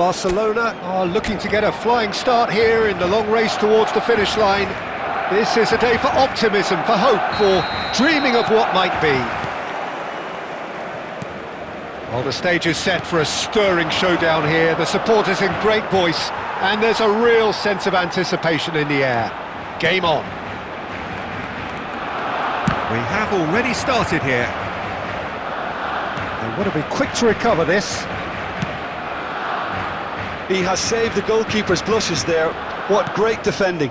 Barcelona are looking to get a flying start here in the long race towards the finish line. This is a day for optimism, for hope, for dreaming of what might be. Well, the stage is set for a stirring showdown here. The supporters in great voice, and there's a real sense of anticipation in the air. Game on. We have already started here. They want to be quick to recover this. He has saved the goalkeeper's blushes there. What great defending.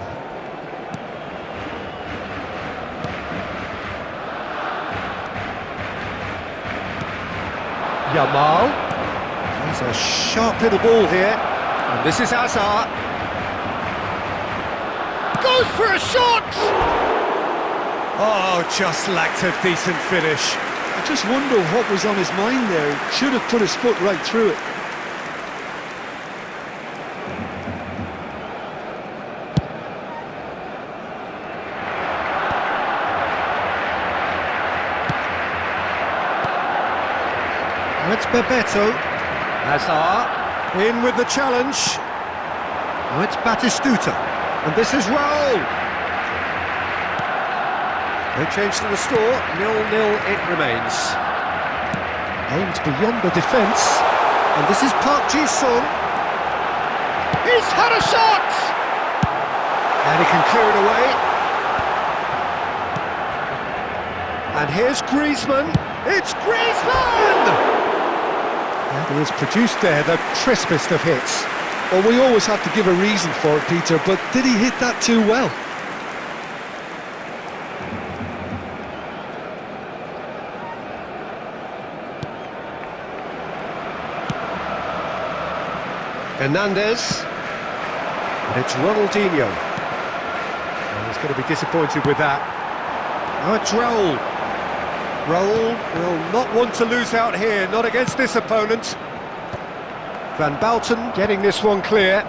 Yamal. He's a sharp little ball here. And this is Hazard. Goes for a shot! Oh, just lacked a decent finish. I just wonder what was on his mind there. Should have put his foot right through it. It's Bebeto. Hazard in with the challenge. Now it's Batistuta. And this is Raul. No change to the score. 0-0 it remains. Aimed beyond the defence. And this is Park Ji-sung. He's had a shot! And he can clear it away. And here's Griezmann. It's Griezmann! And he has produced there the crispest of hits. Well, we always have to give a reason for it, Peter, but did he hit that too well? Hernandez. And it's Ronaldinho. And he's going to be disappointed with that. Now it's Raul. Raul will not want to lose out here, not against this opponent. Van Bouten getting this one clear.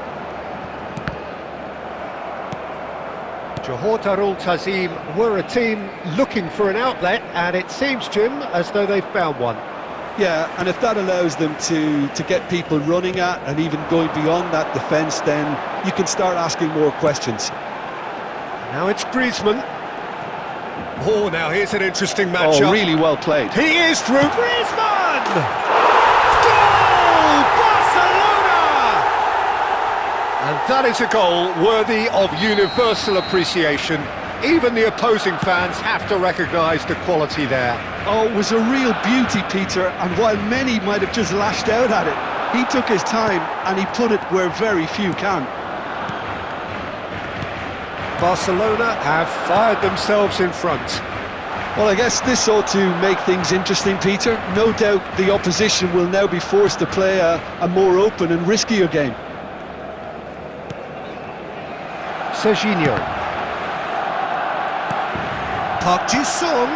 Johor Darul Tazim were a team looking for an outlet, and it seems, Jim, as though they've found one. Yeah, and if that allows them to get people running at and even going beyond that defence, then you can start asking more questions. Now it's Griezmann. Oh, now here's an interesting matchup. Oh, really well played. He is through. Griezmann! Goal! Barcelona! And that is a goal worthy of universal appreciation. Even the opposing fans have to recognise the quality there. Oh, it was a real beauty, Peter, and while many might have just lashed out at it, he took his time and he put it where very few can. Barcelona have fired themselves in front. Well, I guess this ought to make things interesting, Peter. No doubt the opposition will now be forced to play a more open and riskier game. Serginho. Park Ji-sung.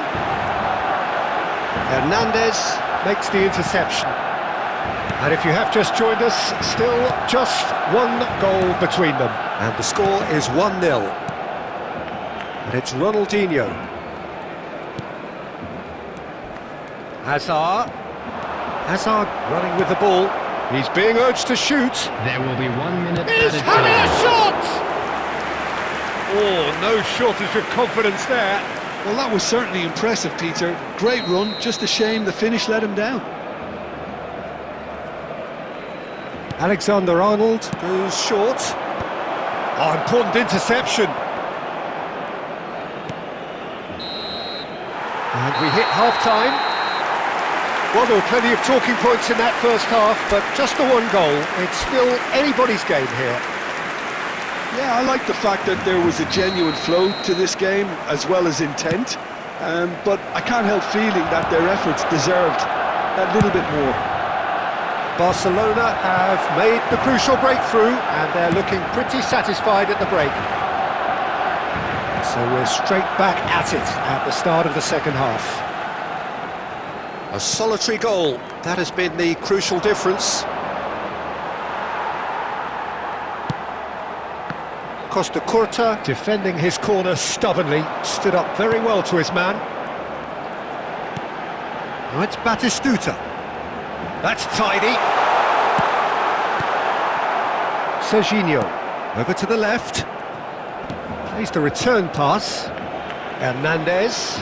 Hernandez makes the interception. And if you have just joined us, still just one goal between them. And the score is 1-0. And it's Ronaldinho. Hazard. Hazard running with the ball. He's being urged to shoot. There will be 1 minute. He's having a shot! Oh, no shortage of confidence there. Well, that was certainly impressive, Peter. Great run, just a shame the finish let him down. Alexander-Arnold goes short. Oh, important interception. And we hit half-time. Well, there were plenty of talking points in that first half, but just the one goal. It's still anybody's game here. Yeah, I like the fact that there was a genuine flow to this game, as well as intent. But I can't help feeling that their efforts deserved that little bit more. Barcelona have made the crucial breakthrough, and they're looking pretty satisfied at the break. So we're straight back at it at the start of the second half. A solitary goal, that has been the crucial difference. Costa Curta, defending his corner stubbornly, stood up very well to his man. Now it's Batistuta. That's tidy. Serginho, over to the left. Plays the return pass. Hernandez.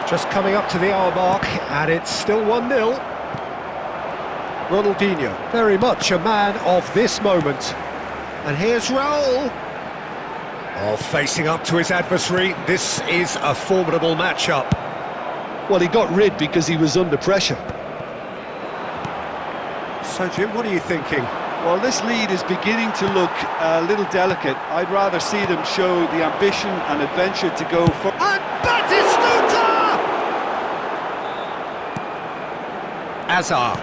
Just coming up to the hour mark, and it's still 1-0. Ronaldinho, very much a man of this moment. And here's Raul. Oh, facing up to his adversary, this is a formidable matchup. Well, he got rid because he was under pressure. So, Jim, what are you thinking? Well, this lead is beginning to look a little delicate. I'd rather see them show the ambition and adventure to go for... And Batistuta! Azar.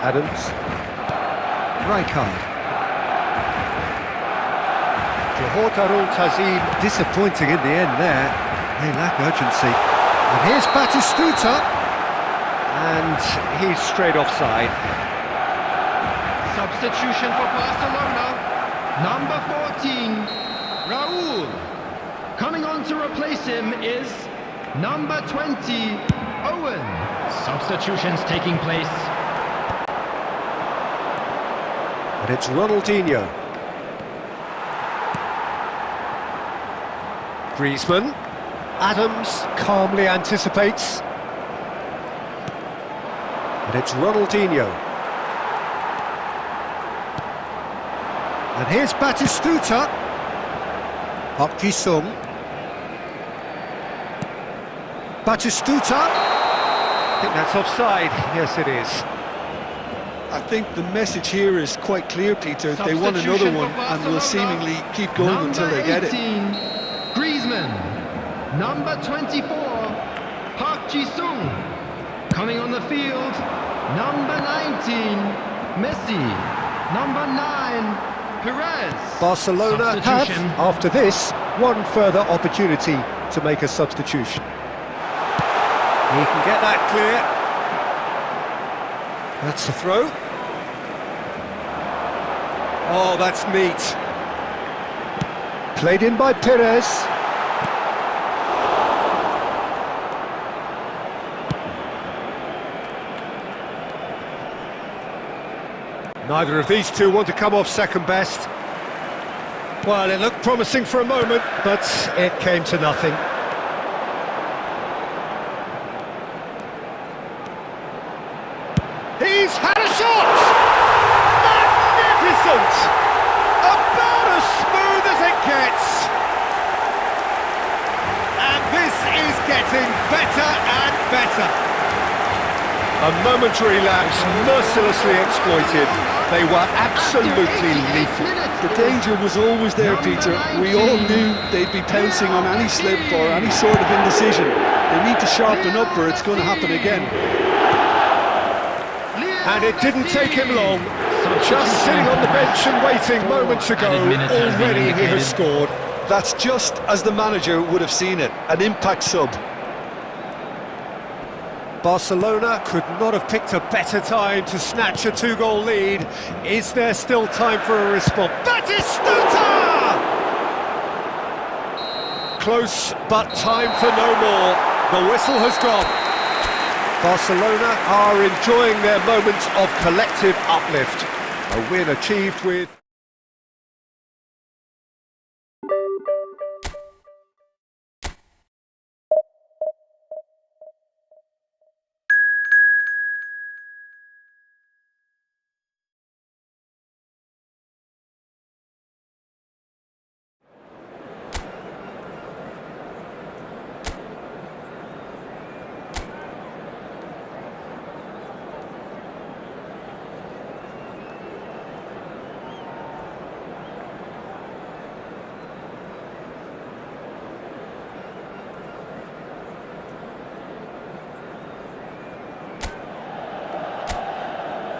Adams. Rijkaard. Johor Darul Tazim, disappointing in the end there. They lack urgency. And here's Batistuta. And he's straight offside. Substitution for Barcelona. Number 14, Raul. Coming on to replace him is number 20, Owen. Substitutions taking place. And it's Ronaldinho. Griezmann. Adams calmly anticipates. And it's Ronaldinho. And here's Batistuta. Park Ji-sung. Batistuta. I think that's offside. Yes, it is. I think the message here is quite clear, Peter. They want another one and will seemingly keep going until they get it. Griezmann. Number 24, Park Ji-sung. Coming on the field, number 19, Messi. Number 9, Perez. Barcelona have, after this, one further opportunity to make a substitution. He can get that clear. That's the throw. Oh, that's neat. Played in by Perez. Neither of these two want to come off second best. Well, it looked promising for a moment, but it came to nothing. He's had a shot! Magnificent! About as smooth as it gets. And this is getting better and better. A momentary lapse, mercilessly exploited. They were absolutely lethal. The danger was always there, Peter. We all knew they'd be pouncing on any slip or any sort of indecision. They need to sharpen up or it's going to happen again. And it didn't take him long. Just sitting on the bench and waiting moments ago, already he has scored. That's just as the manager would have seen it, an impact sub. Barcelona could not have picked a better time to snatch a two-goal lead. Is there still time for a response? Batistuta! Close, but time for no more. The whistle has gone. Barcelona are enjoying their moment of collective uplift. A win achieved with...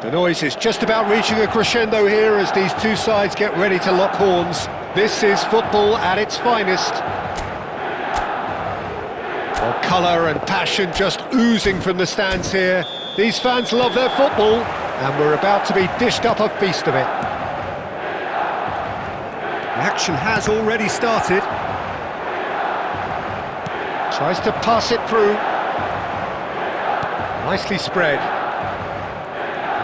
The noise is just about reaching a crescendo here as these two sides get ready to lock horns. This is football at its finest. Well, colour and passion just oozing from the stands here. These fans love their football, and we're about to be dished up a feast of it. The action has already started. Tries to pass it through. Nicely spread.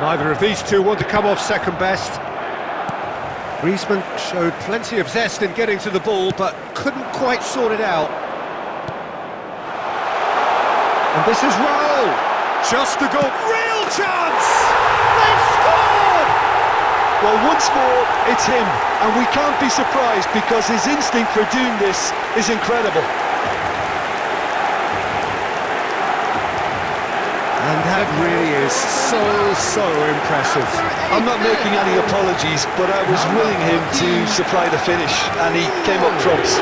Neither of these two want to come off second best. Griezmann showed plenty of zest in getting to the ball, but couldn't quite sort it out. And this is Raul. Just the goal. Real chance! They've scored! Well, once more, it's him, and we can't be surprised because his instinct for doing this is incredible. And that really is so impressive. I'm not making any apologies, but I was willing him to supply the finish, and he came up trumps.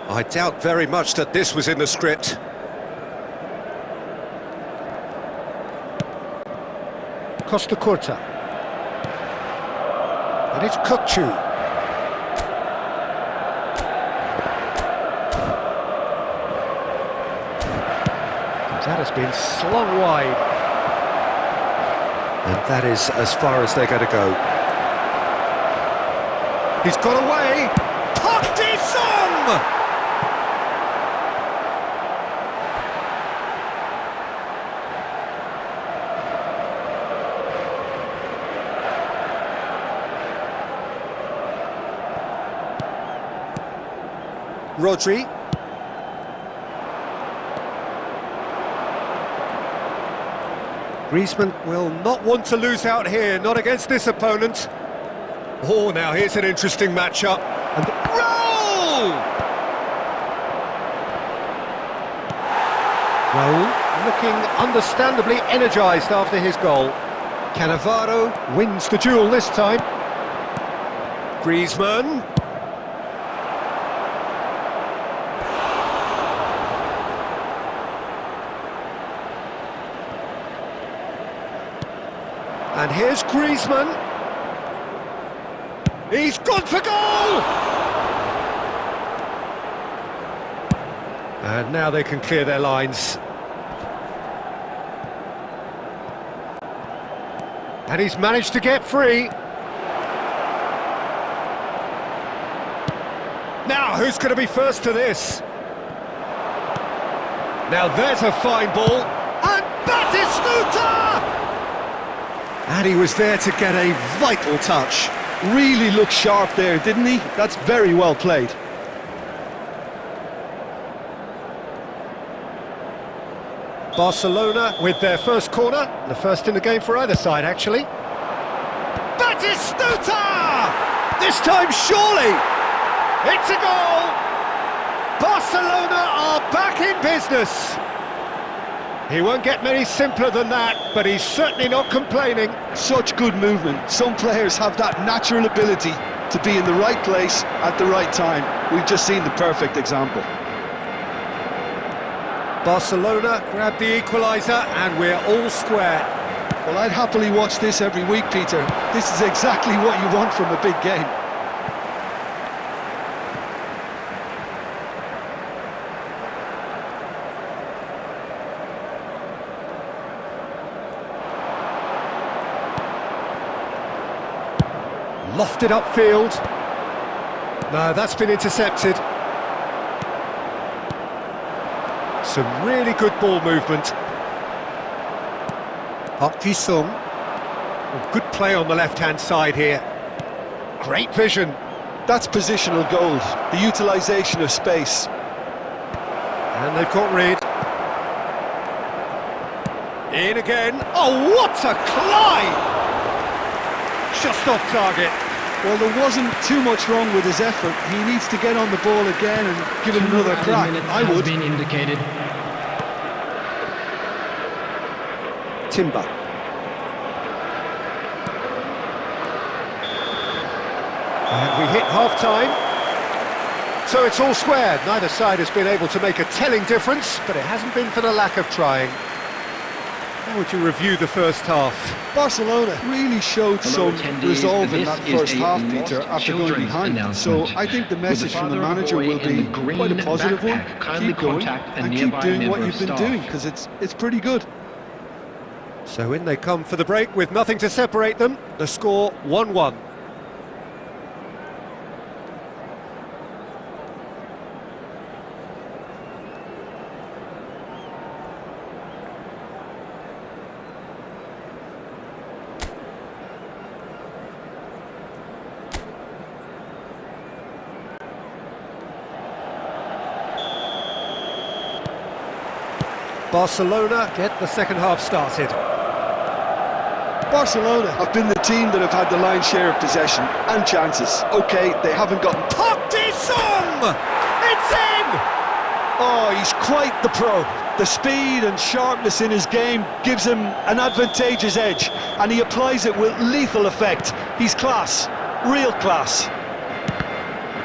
I doubt very much that this was in the script. Costa Curta. And it's Kukçu. That has been slung wide. And that is as far as they're going to go. He's got away! Park Ji-sung! Rodri. Griezmann will not want to lose out here, not against this opponent. Oh, now here's an interesting matchup. And the goal! Raul looking understandably energised after his goal. Cannavaro wins the duel this time. Griezmann. And here's Griezmann. He's gone for goal! And now they can clear their lines. And he's managed to get free. Now, who's going to be first to this? Now there's a fine ball. And Batistuta! And he was there to get a vital touch. Really looked sharp there, didn't he? That's very well played. Barcelona with their first corner, the first in the game for either side, actually. Batistuta! This time, surely! It's a goal! Barcelona are back in business! He won't get many simpler than that, but he's certainly not complaining. Such good movement. Some players have that natural ability to be in the right place at the right time. We've just seen the perfect example. Barcelona grab the equaliser and we're all square. Well, I'd happily watch this every week, Peter. This is exactly what you want from a big game. Lofted upfield. No, that's been intercepted. Some really good ball movement. Park Ji-sung. Good play on the left-hand side here. Great vision. That's positional goal, the utilisation of space. And they've got rid. In again. Oh, what a climb! Just off target. Well, there wasn't too much wrong with his effort. He needs to get on the ball again and give it another crack. I would. Been indicated. Timber. And we hit half-time. So it's all squared. Neither side has been able to make a telling difference, but it hasn't been for the lack of trying. How would you review the first half? Barcelona really showed some resolve in that first half, Peter, after going behind. So I think the message from the manager will be quite a positive one. Keep going and keep doing what you've been doing, because it's pretty good. So in they come for the break with nothing to separate them. The score 1-1. Barcelona get the second half started. Barcelona have been the team that have had the lion's share of possession and chances. Okay, they haven't gotten... Park Ji-sung! It's in! Oh, he's quite the pro. The speed and sharpness in his game gives him an advantageous edge, and he applies it with lethal effect. He's class, real class.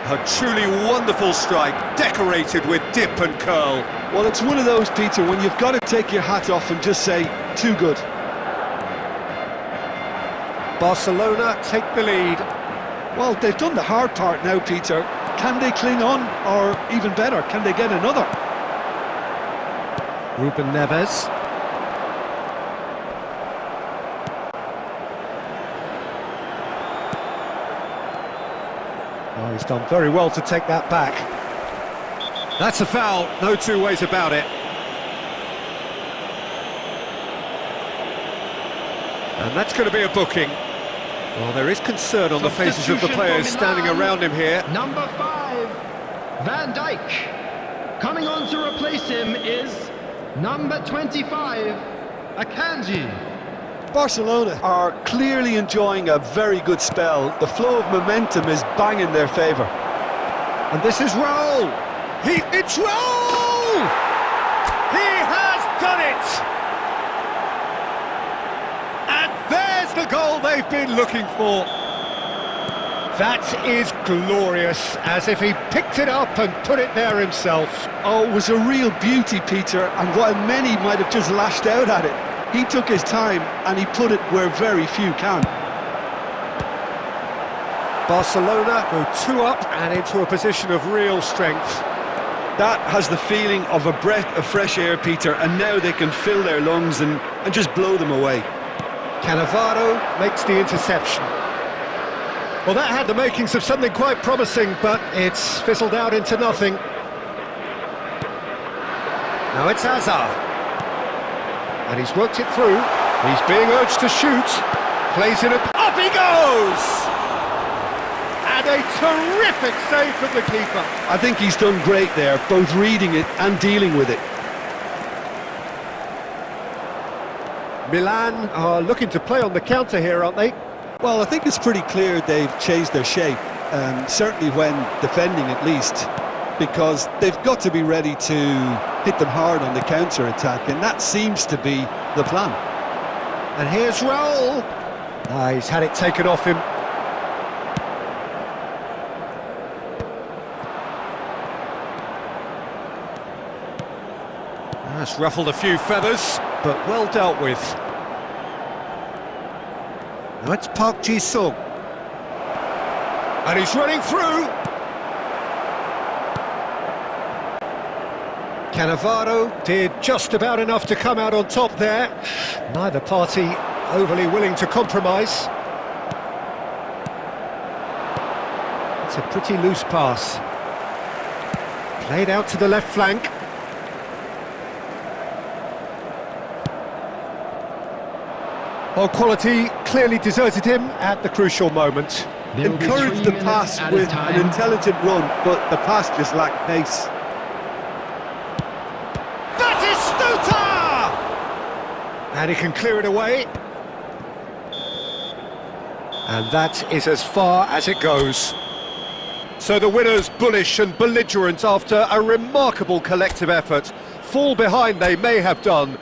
A truly wonderful strike, decorated with dip and curl. Well, it's one of those, Peter, when you've got to take your hat off and just say, too good. Barcelona take the lead. Well, they've done the hard part now, Peter. Can they cling on, or even better, can they get another? Ruben Neves. Oh, he's done very well to take that back. That's a foul, no two ways about it. And that's going to be a booking. Well, there is concern on the faces of the players standing around him here. Number 5, Van Dijk. Coming on to replace him is number 25, Akanji. Barcelona are clearly enjoying a very good spell. The flow of momentum is banging their favour. And this is Raul. It's Raul! He has done it! And there's the goal they've been looking for. That is glorious, as if he picked it up and put it there himself. Oh, it was a real beauty, Peter, and while many might have just lashed out at it, he took his time and he put it where very few can. Barcelona go 2 up and into a position of real strength. That has the feeling of a breath of fresh air, Peter, and now they can fill their lungs and just blow them away. Cannavaro makes the interception. Well, that had the makings of something quite promising, but it's fizzled out into nothing. Now it's Hazard. And he's worked it through. He's being urged to shoot. Plays in it. Up he goes! And a terrific save from the keeper. I think he's done great there, both reading it and dealing with it. Milan are looking to play on the counter here, aren't they? Well, I think it's pretty clear they've changed their shape, certainly when defending at least, because they've got to be ready to hit them hard on the counter-attack, and that seems to be the plan. And here's Raul. He's had it taken off him. That's ruffled a few feathers, but well dealt with. Now it's Park Ji-sung. And he's running through. Cannavaro did just about enough to come out on top there. Neither party overly willing to compromise. It's a pretty loose pass. Played out to the left flank. Well, quality clearly deserted him at the crucial moment. Encouraged the pass with an intelligent run, but the pass just lacked pace. Batistuta! And he can clear it away. And that is as far as it goes. So the winners bullish and belligerent after a remarkable collective effort. Fall behind they may have done,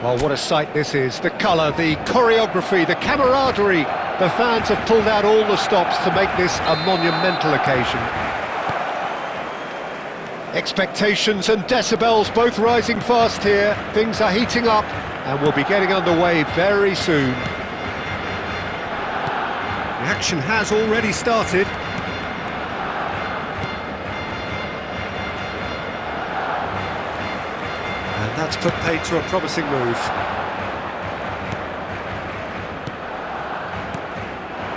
Well, what a sight this is. The colour, the choreography, the camaraderie. The fans have pulled out all the stops to make this a monumental occasion. Expectations and decibels both rising fast here. Things are heating up and we'll be getting underway very soon. The action has already started. And that's put paid to a promising move.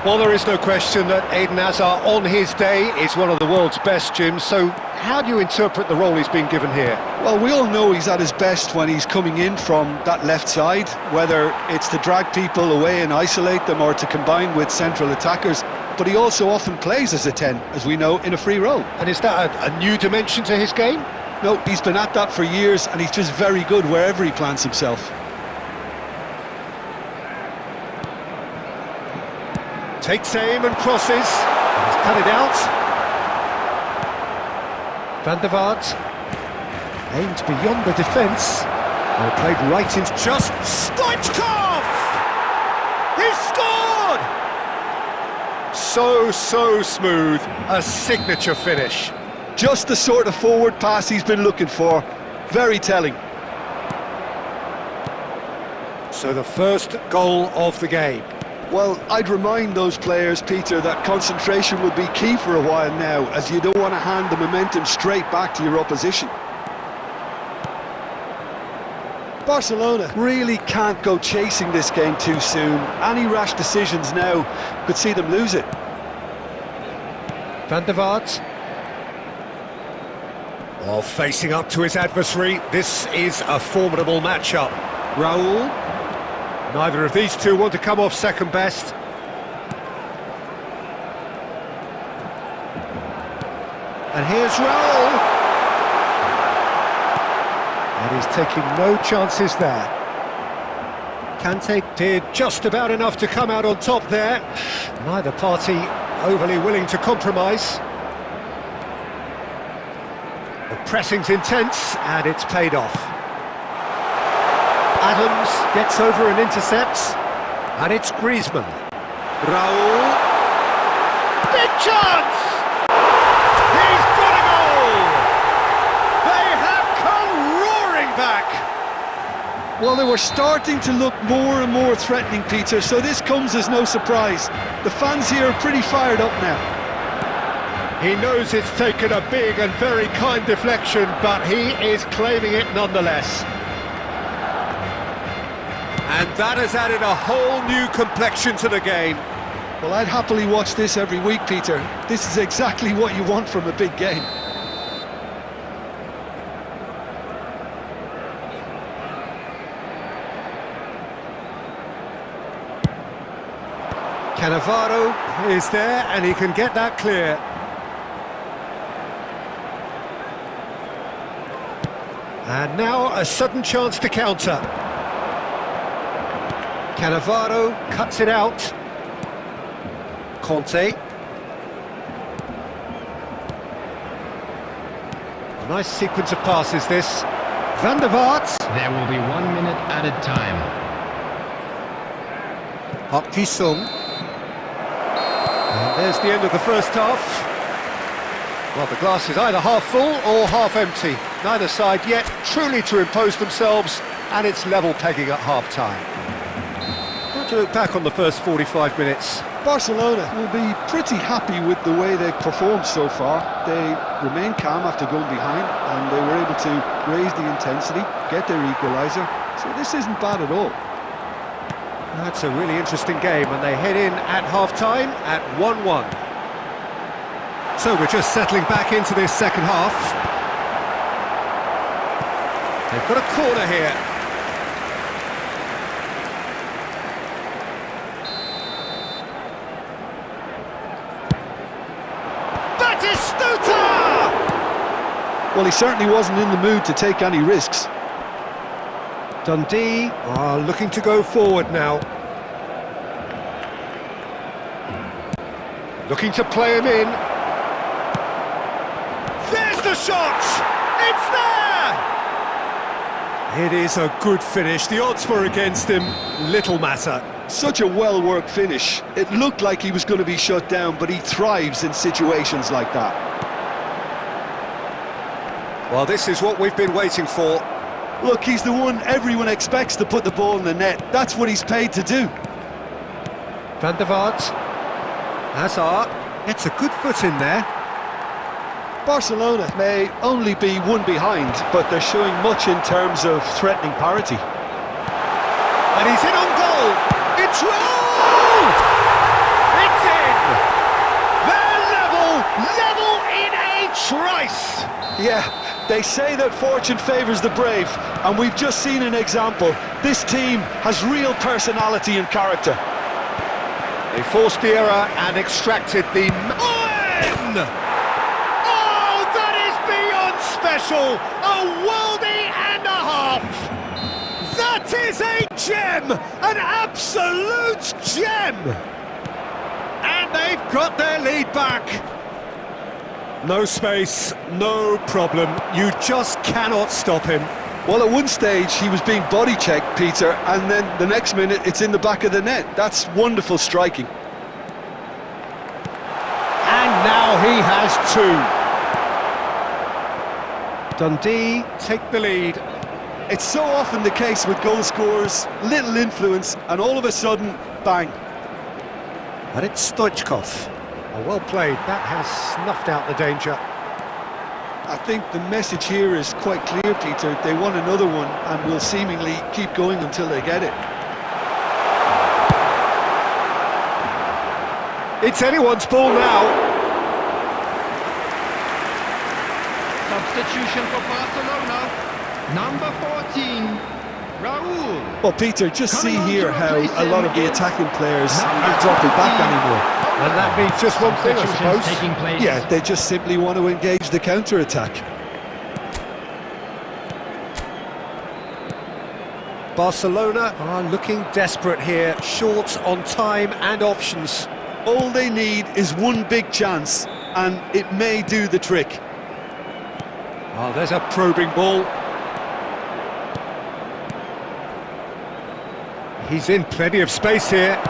Well, there is no question that Eden Hazard on his day is one of the world's best, Jim, so how do you interpret the role he's been given here? Well, we all know he's at his best when he's coming in from that left side, whether it's to drag people away and isolate them or to combine with central attackers, but he also often plays as a 10, as we know, in a free role. And is that a new dimension to his game? No, he's been at that for years and he's just very good wherever he plants himself. Takes aim and crosses. He's cut it out. Van der Vaart aimed beyond the defence. Well, played right into... Just Stoichkov! He scored! So smooth. A signature finish. Just the sort of forward pass he's been looking for. Very telling. So the first goal of the game. Well, I'd remind those players, Peter, that concentration will be key for a while now, as you don't want to hand the momentum straight back to your opposition. Barcelona really can't go chasing this game too soon. Any rash decisions now could see them lose it. Van der Vaart. Oh, facing up to his adversary. This is a formidable matchup. Raúl. Neither of these two want to come off second best. And here's Raúl. And he's taking no chances there. Kante did just about enough to come out on top there. Neither party overly willing to compromise. The pressing's intense and it's paid off. Adams gets over and intercepts, and it's Griezmann. Raúl, big chance! He's got a goal! They have come roaring back! Well, they were starting to look more and more threatening, Peter, so this comes as no surprise. The fans here are pretty fired up now. He knows it's taken a big and very kind deflection, but he is claiming it nonetheless. And that has added a whole new complexion to the game. Well, I'd happily watch this every week, Peter. This is exactly what you want from a big game. Cannavaro is there and he can get that clear. And now a sudden chance to counter. Cannavaro cuts it out. Conte. A nice sequence of passes this. Van der Vaart. There will be 1 minute added time. Park Ji-sung. And there's the end of the first half. Well, the glass is either half full or half empty. Neither side yet truly to impose themselves, and it's level pegging at half-time. To look back on the first 45 minutes. Barcelona will be pretty happy with the way they've performed so far. They remain calm after going behind and they were able to raise the intensity, get their equaliser, so this isn't bad at all. That's a really interesting game and they head in at half-time at 1-1. So we're just settling back into this second half. They've got a corner here. Well, he certainly wasn't in the mood to take any risks. Dundee are looking to go forward now. Looking to play him in. There's the shot! It's there! It is a good finish. The odds were against him. Little matter. Such a well-worked finish. It looked like he was going to be shut down, but he thrives in situations like that. Well, this is what we've been waiting for. Look, he's the one everyone expects to put the ball in the net. That's what he's paid to do. Van der Vaart. Hazard. Gets a good foot in there. Barcelona may only be one behind, but they're showing much in terms of threatening parity. And he's in on goal! It's roll! It's in! They're level in a trice! Yeah, they say that fortune favours the brave, and we've just seen an example. This team has real personality and character. They forced the error and extracted the... Oh, that is beyond special! A worldie and a half! That is a gem! An absolute gem! And they've got their lead back. No space, no problem. You just cannot stop him. Well, at one stage he was being body checked, Peter, and then the next minute it's in the back of the net. That's wonderful striking. And now he has two. Dundee take the lead. It's so often the case with goal scorers, little influence, and all of a sudden, bang. And it's Stoichkov. Well played, that has snuffed out the danger. I think the message here is quite clear, Peter. They want another one and will seemingly keep going until they get it. It's anyone's ball now. Substitution for Barcelona. Number 14, Raúl. Well, Peter, just see here how a lot of the attacking players aren't dropping back anymore. And that means just one thing, I suppose. Taking place. Yeah, they just simply want to engage the counter-attack. Barcelona are looking desperate here, short on time and options. All they need is one big chance, and it may do the trick. Oh, there's a probing ball. He's in plenty of space here.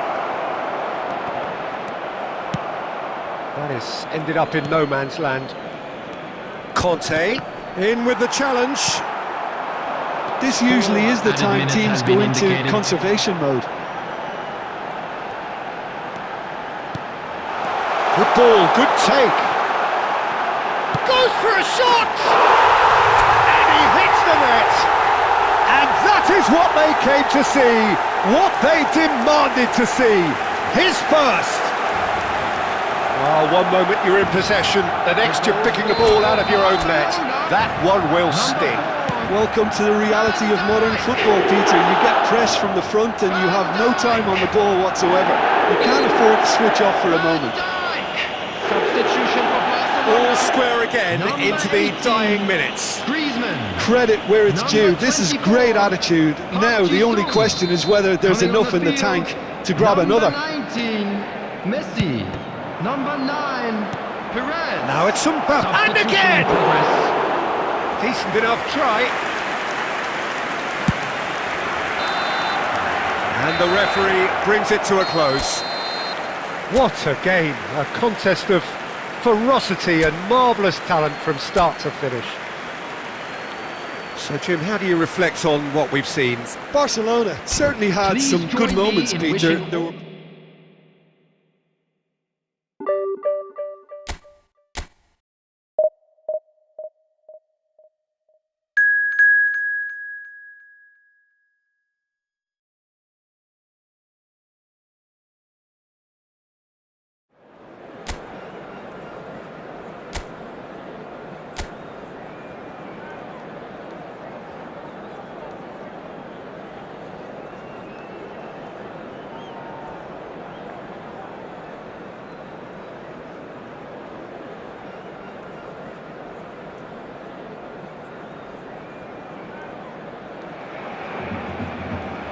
That has ended up in no man's land. Conte, in with the challenge. This usually is the time teams go into conservation mode. Good ball, good take. Goes for a shot! And he hits the net! And that is what they came to see, what they demanded to see. His first. Oh, one moment you're in possession, the next you're picking the ball out of your own net. That one will sting. Welcome to the reality of modern football, Peter. You get press from the front and you have no time on the ball whatsoever. You can't afford to switch off for a moment. Substitution for Barcelona. All square again into the dying minutes. Griezmann. Credit where it's due. This is great attitude. Now the only question is whether there's enough in the tank to grab another. Number 19, Messi. Number 9, Perez. Now it's Sumpa, and again! Decent enough try. And the referee brings it to a close. What a game, a contest of ferocity and marvellous talent from start to finish. So Jim, how do you reflect on what we've seen? Barcelona certainly had some good moments, Peter. There were...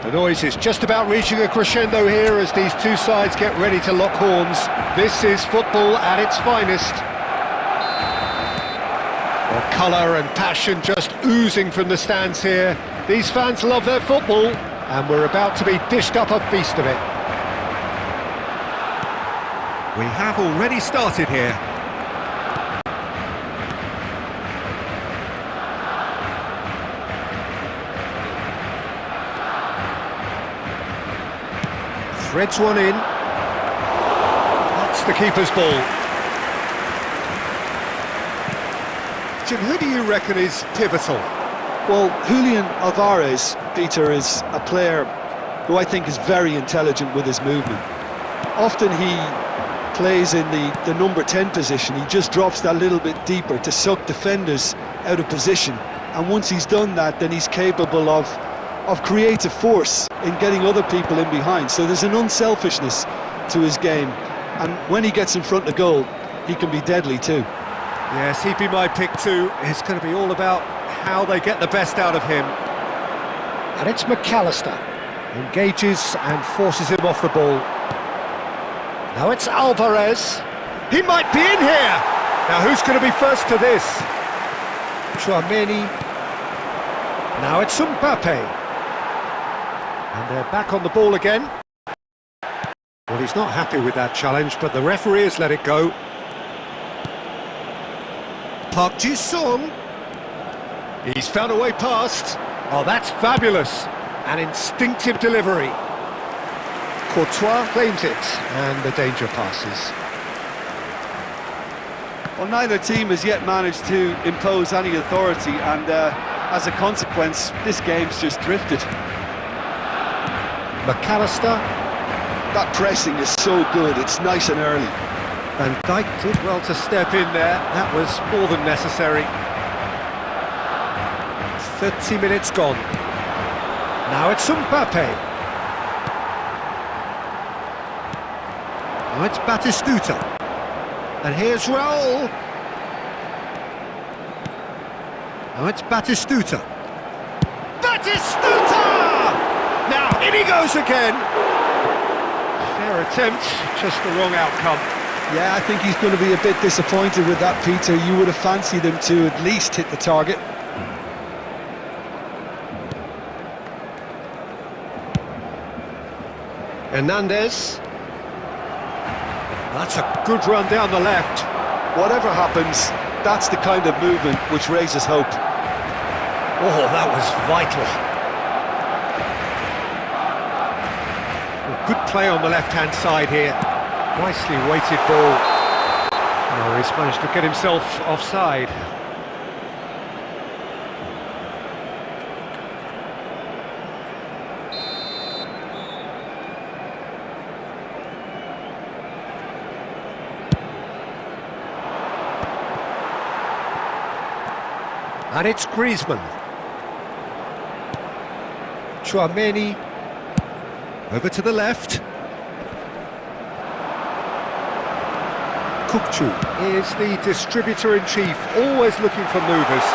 The noise is just about reaching a crescendo here as these two sides get ready to lock horns. This is football at its finest. Well, colour and passion just oozing from the stands here. These fans love their football, and we're about to be dished up a feast of it. We have already started here. Threads one in. That's the keeper's ball. Jim, who do you reckon is pivotal? Well, Julian Alvarez, Peter, is a player who I think is very intelligent with his movement. Often he plays in the number 10 position. He just drops that little bit deeper to suck defenders out of position. And once he's done that, then he's capable of creative force in getting other people in behind. So there's an unselfishness to his game. And when he gets in front of goal, he can be deadly too. Yes, he'd be my pick too. It's going to be all about how they get the best out of him. And it's McAllister. Engages and forces him off the ball. Now it's Alvarez. He might be in here! Now who's going to be first to this? Chouameni. Now it's Mbappe. And they're back on the ball again. Well, he's not happy with that challenge, but the referee has let it go. Park Ji-sung. He's found a way past. Oh, that's fabulous. An instinctive delivery. Courtois claims it, and the danger passes. Well, neither team has yet managed to impose any authority, and as a consequence, this game's just drifted. McAllister. That pressing is so good, it's nice and early. Van Dijk did well to step in there, that was more than necessary. 30 minutes gone. Now it's Mbappe. Now it's Batistuta. And here's Raul. Now it's Batistuta. Batistuta! Now in he goes again. Fair attempt, just the wrong outcome. Yeah, I think he's going to be a bit disappointed with that, Peter. You would have fancied him to at least hit the target. Hernandez. That's a good run down the left. Whatever happens, that's the kind of movement which raises hope. Oh, that was vital. Well, good play on the left-hand side here. Nicely weighted ball. Oh, he's managed to get himself offside. And it's Griezmann. Chouameni. Over to the left. Kukçu is the distributor-in-chief, always looking for movers.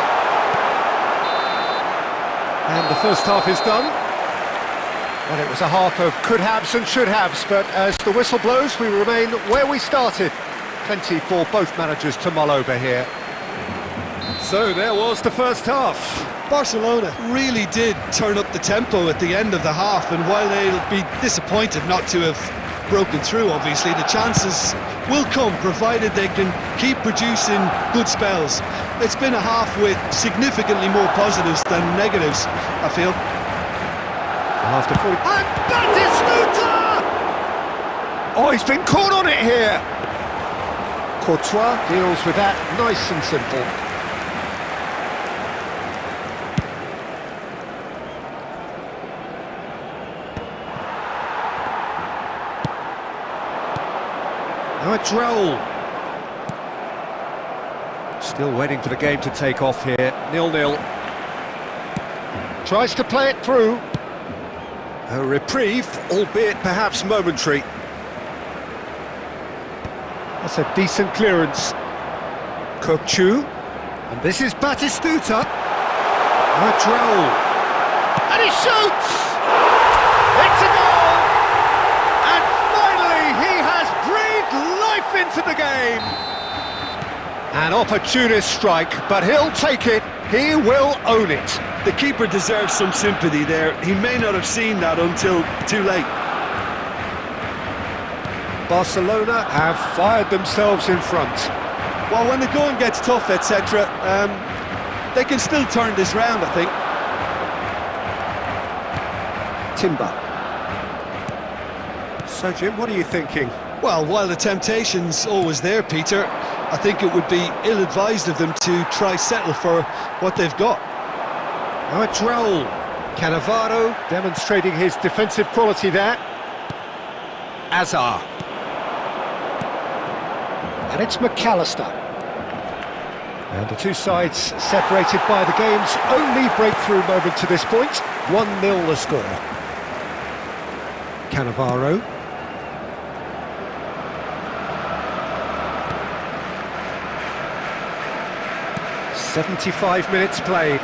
And the first half is done. Well, it was a half of could-haves and should-haves, but as the whistle blows, we remain where we started. Plenty for both managers to mull over here. So there was the first half. Barcelona really did turn up the tempo at the end of the half, and while they'll be disappointed not to have broken through, obviously, the chances will come, provided they can keep producing good spells. It's been a half with significantly more positives than negatives, I feel. After 40... And Batistuta! Oh, he's been caught on it here! Courtois deals with that nice and simple. Now it's Raul. Still waiting for the game to take off here. 0-0. Tries to play it through. A reprieve, albeit perhaps momentary. That's a decent clearance. Kukçu. And this is Batistuta. Now it's Raul. And he shoots! It's a goal! And finally he has breathed life into the game. An opportunist strike, but he'll take it. He will own it. The keeper deserves some sympathy there. He may not have seen that until too late. Barcelona have fired themselves in front. Well, when the going gets tough, etc., they can still turn this round, I think. Timber. So, Jim, what are you thinking? Well, while the temptation's always there, Peter, I think it would be ill-advised of them to try settle for what they've got. Now it's Raul. Cannavaro demonstrating his defensive quality there. Azar. And it's McAllister. And the two sides separated by the game's only breakthrough moment to this point. 1-0 the score. Cannavaro. "75 minutes played.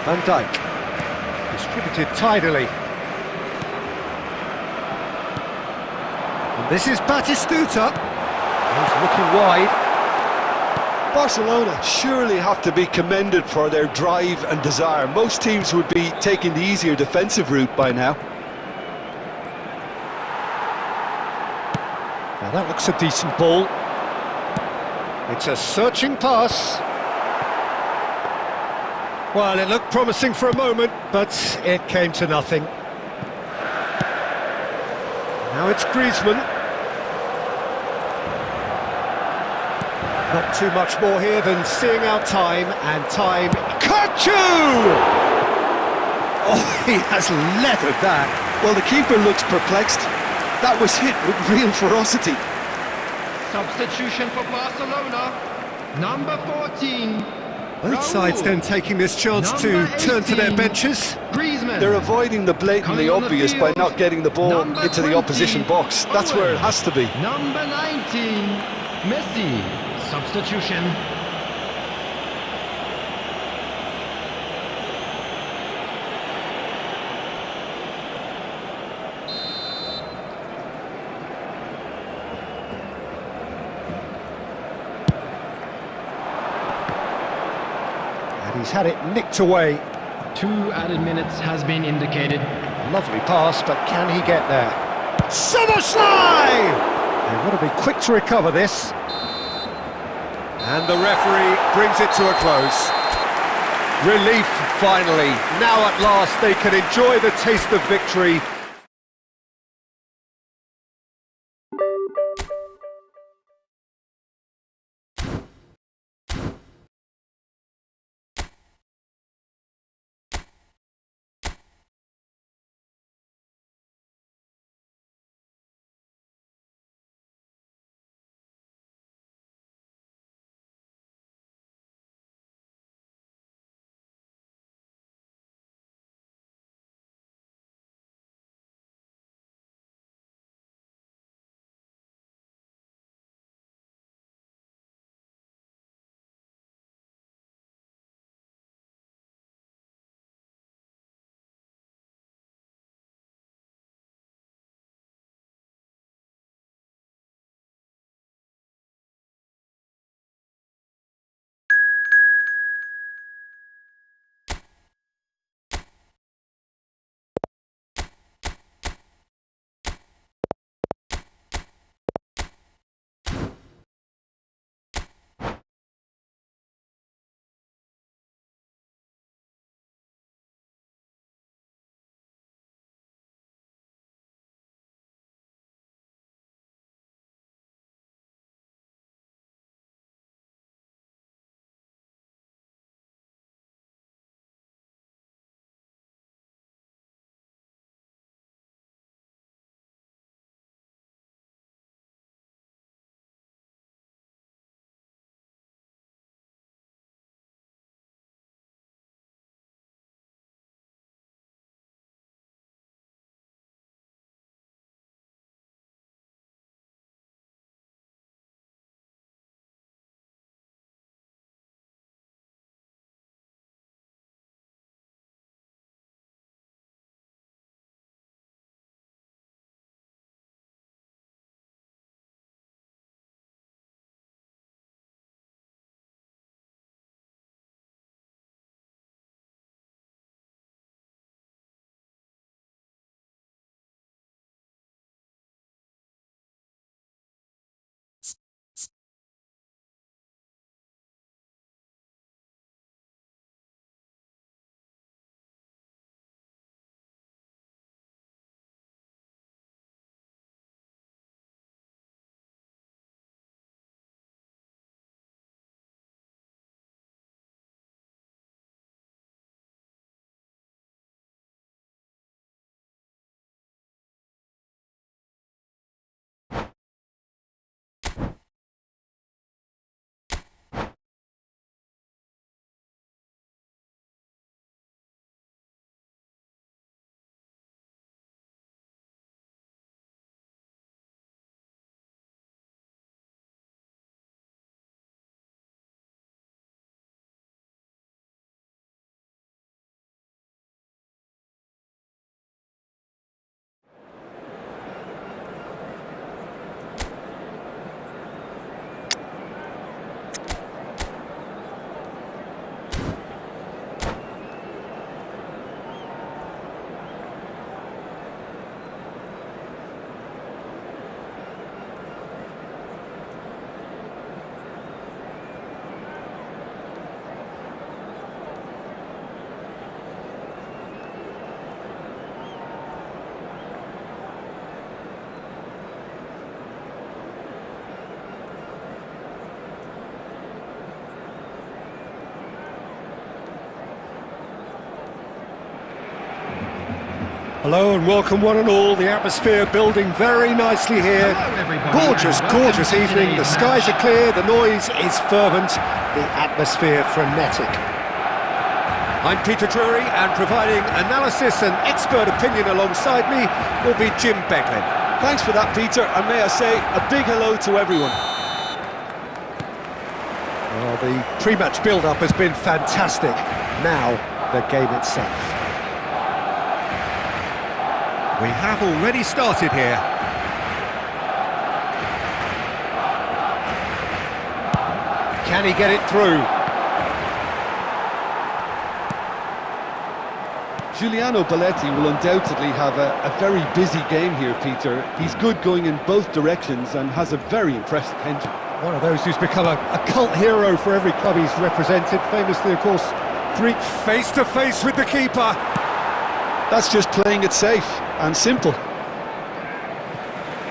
Van Dijk, distributed tidily. And this is Batistuta. He's looking wide. Barcelona surely have to be commended for their drive and desire. Most teams would be taking the easier defensive route by now. Now that looks a decent ball. It's a searching pass. Well, it looked promising for a moment, but it came to nothing. Now it's Griezmann. Not too much more here than seeing out time, and time... Kachu! Oh, he has leathered that. Well, the keeper looks perplexed. That was hit with real ferocity. Substitution for Barcelona, number 14. Both sides then taking this chance to turn to their benches. Griezmann. They're avoiding the blatantly obvious by not getting the ball into the opposition box. That's where it has to be. Number 19, Messi. Substitution. And he's had it nicked away. 2 added minutes has been indicated. Lovely pass, but can he get there? Soboslai! They've got to be quick to recover this. And the referee brings it to a close. Relief, finally. Now at last they can enjoy the taste of victory. Hello and welcome one and all. The atmosphere building very nicely here. Gorgeous, gorgeous evening. The skies are clear, the noise is fervent, the atmosphere frenetic. I'm Peter Drury, and providing analysis and expert opinion alongside me will be Jim Beglin. Thanks for that, Peter, and may I say a big hello to everyone. Well, the pre-match build-up has been fantastic. Now, the game itself. We have already started here. Can he get it through? Giuliano Belletti will undoubtedly have a very busy game here, Peter. He's good going in both directions and has a very impressive engine. One of those who's become a cult hero for every club he's represented. Famously, of course, three face-to-face with the keeper. That's just playing it safe and simple.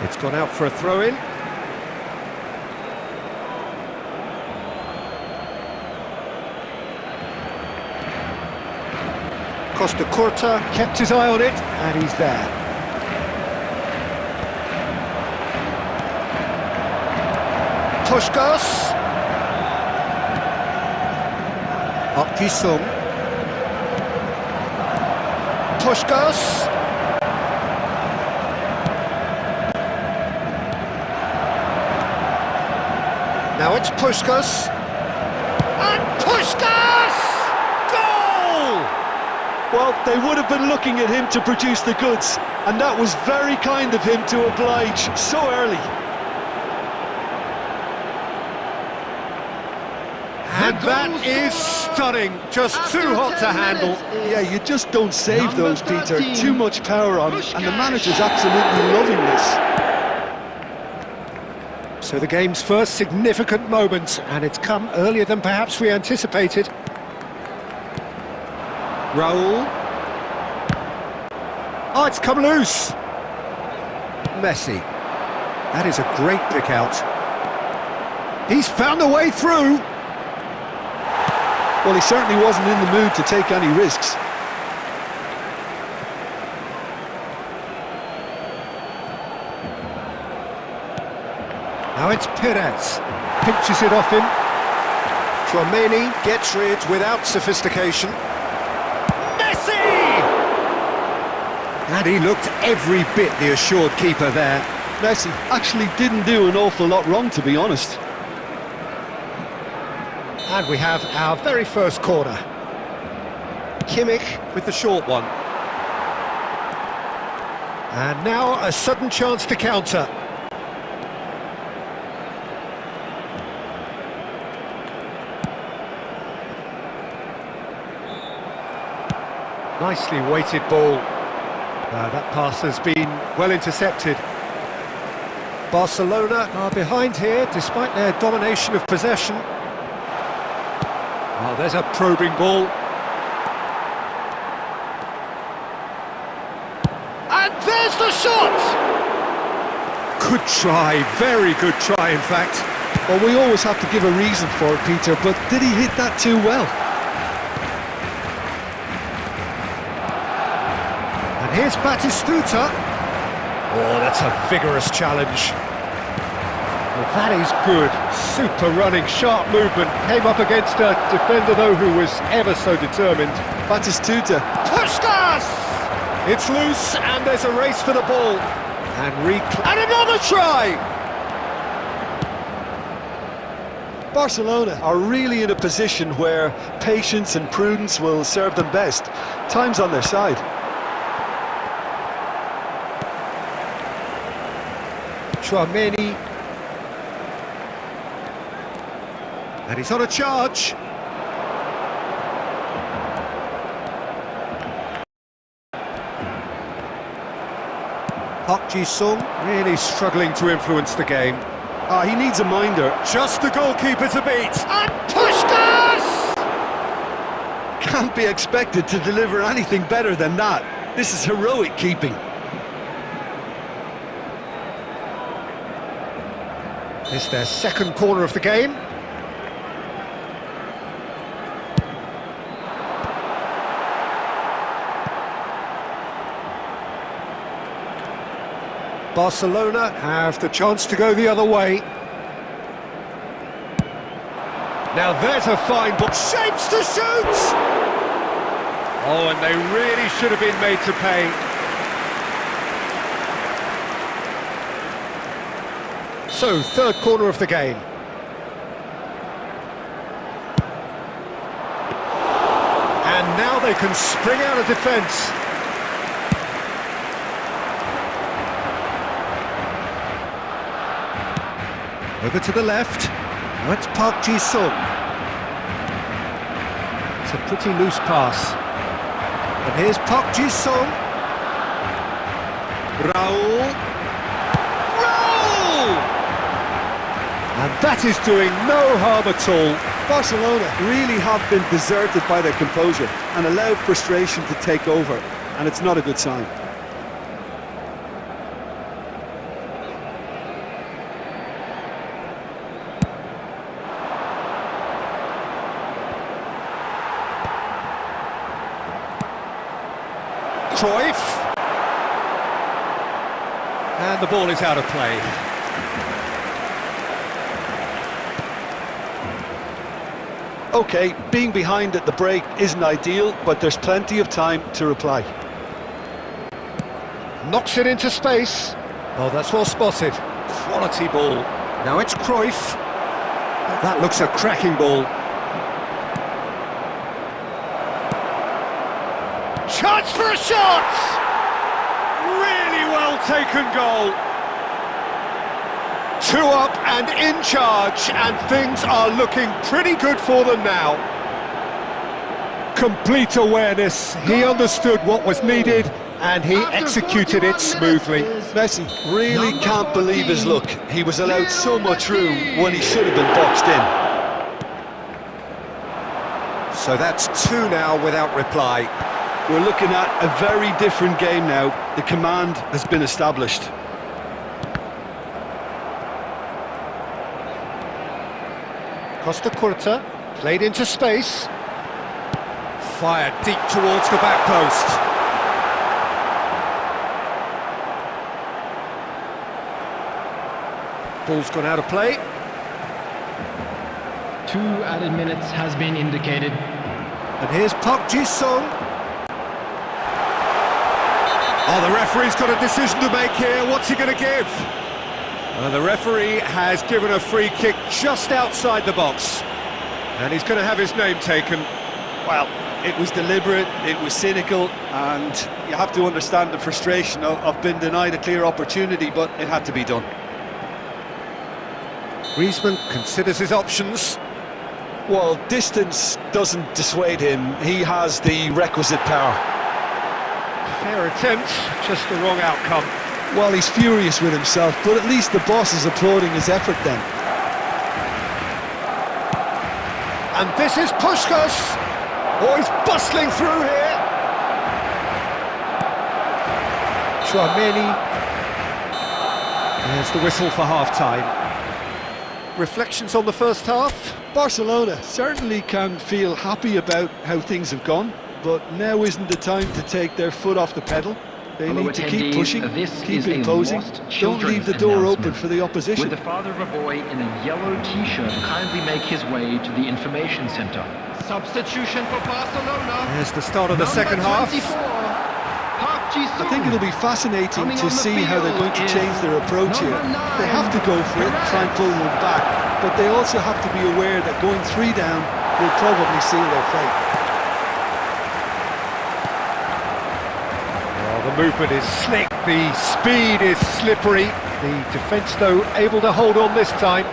It's gone out for a throw-in. Costa Curta kept his eye on it, and he's there. Puskas. Jisung. Puskas. Now it's Puskas. And Puskas! Goal! Well, they would have been looking at him to produce the goods, and that was very kind of him to oblige so early. And that is stunning, just too hot to handle. Yeah, you just don't save those, Peter. Too much power on, and the manager's absolutely loving this. So the game's first significant moment, and it's come earlier than perhaps we anticipated. Raul. Oh, it's come loose. Messi. That is a great pick out. He's found a way through. Well, he certainly wasn't in the mood to take any risks. Now it's Perez. Pinches it off him. Tchouaméni gets rid without sophistication. Messi! And he looked every bit the assured keeper there. Messi actually didn't do an awful lot wrong, to be honest. And we have our very first corner. Kimmich with the short one. And now a sudden chance to counter. Nicely weighted ball. That pass has been well intercepted. Barcelona are behind here despite their domination of possession. Oh, there's a probing ball. And there's the shot! Good try, very good try in fact. Well, we always have to give a reason for it, Peter, but did he hit that too well? And here's Batistuta. Oh, that's a vigorous challenge. Well, that is good. Super running, sharp movement. Came up against a defender, though, who was ever so determined. Batistuta. Puskas! It's loose, and there's a race for the ball. And another try! Barcelona are really in a position where patience and prudence will serve them best. Time's on their side. Tchouaméni. And he's on a charge. Jisung really struggling to influence the game. He needs a minder. Just the goalkeeper to beat. And Puskas! Can't be expected to deliver anything better than that. This is heroic keeping. It's their second corner of the game. Barcelona have the chance to go the other way. Now there's a fine ball. Shapes to shoot! Oh, and they really should have been made to pay. So, third corner of the game. And now they can spring out of defence. Over to the left. Now it's Park Ji-sung. It's a pretty loose pass. And here's Park Ji-sung. Raul. And that is doing no harm at all. Barcelona really have been deserted by their composure and allowed frustration to take over, and it's not a good sign. Cruyff. And the ball is out of play. Okay, being behind at the break isn't ideal, but there's plenty of time to reply. Knocks it into space. Oh, that's well spotted. Quality ball. Now it's Cruyff. That looks a cracking ball. Chance for a shot! Really well taken goal. 2 up and in charge, and things are looking pretty good for them now. Complete awareness. He understood what was needed, and he executed it smoothly. Messi really can't believe his luck. He was allowed so much room when he should have been boxed in. So that's 2 now without reply. We're looking at a very different game now. The command has been established. Costa Curta, played into space. Fired deep towards the back post. Ball's gone out of play. 2 added minutes has been indicated. And here's Park Ji-sung. Oh, the referee's got a decision to make here. What's he going to give? The referee has given a free kick just outside the box. And he's going to have his name taken. Well, it was deliberate, it was cynical, and you have to understand the frustration of being denied a clear opportunity, but it had to be done. Griezmann considers his options. Well, distance doesn't dissuade him. He has the requisite power. Fair attempt, just the wrong outcome. Well, he's furious with himself, but at least the boss is applauding his effort then. And this is Puskás. Oh, he's bustling through here. Tchouaméni. There's the whistle for half-time. Reflections on the first half? Barcelona certainly can feel happy about how things have gone, but now isn't the time to take their foot off the pedal. They need to keep pushing, keep imposing, don't leave the door open for the opposition. Would the father of a boy in a yellow t-shirt kindly make his way to the information centre? Substitution for Barcelona. There's the start of the second half. I think it'll be fascinating to see how they're going to change their approach here. They have to go for it, try and pull one back, but they also have to be aware that going 3 down will probably seal their fate. The movement is slick, the speed is slippery. The defence, though, able to hold on this time.